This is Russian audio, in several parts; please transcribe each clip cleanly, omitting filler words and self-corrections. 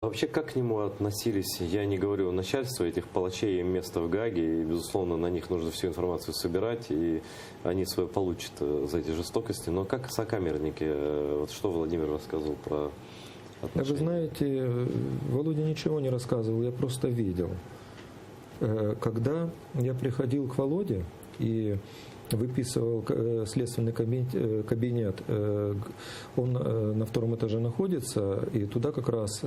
Вообще, как к нему относились, я не говорю начальство этих палачей, им место в Гааге, и, безусловно, на них нужно всю информацию собирать, и они свое получат за эти жестокости, но как сокамерники, вот что Владимир рассказывал про отношения? Вы знаете, Володя ничего не рассказывал, я просто видел. Когда я приходил к Володе и выписывал следственный кабинет, он на втором этаже находится, и туда как раз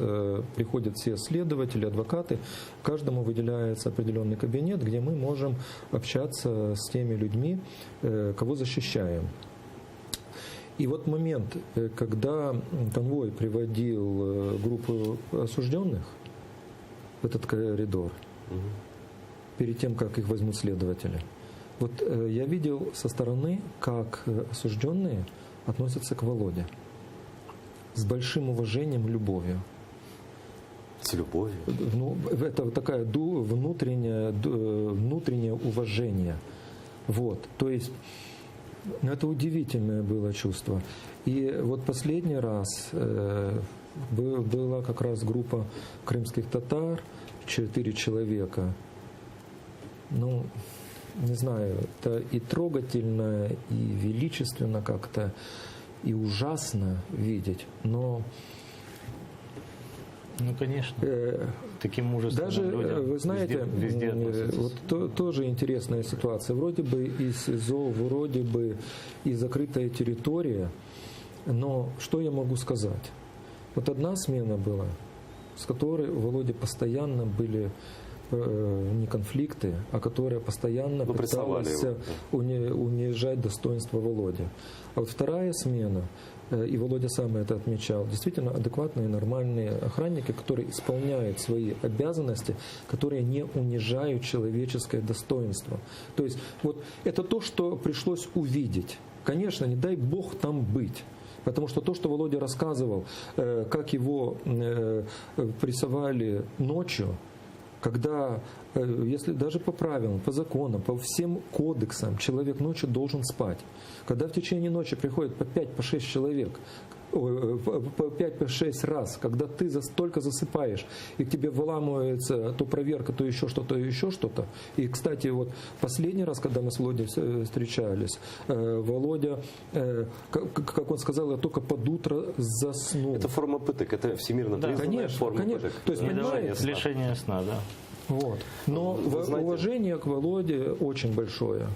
приходят все следователи, адвокаты, каждому выделяется определенный кабинет, где мы можем общаться с теми людьми, кого защищаем. И вот момент, когда конвой приводил группу осужденных в этот коридор, перед тем, как их возьмут следователи, вот я видел со стороны, как осужденные относятся к Володе. С большим уважением, любовью. С любовью? Ну, это такая внутреннее уважение. Вот. То есть это удивительное было чувство. И вот последний раз была как раз группа крымских татар, 4 человека. Ну, не знаю, это и трогательно, и величественно как-то, и ужасно видеть, но... Ну, конечно, таким мужественным даже, людям вы знаете, везде вот тоже интересная ситуация. Вроде бы и СИЗО, вроде бы и закрытая территория, но что я могу сказать? Вот одна смена была, с которой у Володи постоянно были не конфликты, а которая постоянно пыталась унижать достоинство Володи. А вот вторая смена, и Володя сам это отмечал, действительно адекватные, нормальные охранники, которые исполняют свои обязанности, которые не унижают человеческое достоинство. То есть вот это то, что пришлось увидеть. Конечно, не дай Бог там быть. Потому что то, что Володя рассказывал, как его прессовали ночью, когда, если даже по правилам, по законам, по всем кодексам человек ночью должен спать. Когда в течение ночи приходит по 5-6 человек, по 5-6 раз, когда ты только засыпаешь, и к тебе выламывается то проверка, то еще что-то, еще что-то. И, кстати, вот последний раз, когда мы с Володей встречались, Володя, как он сказал, я только под утро заснул. Это форма пыток, это всемирно признанная форма пыток. То есть, понимаете? Лишение сна, да. Вот. Но уважение к Володе очень большое.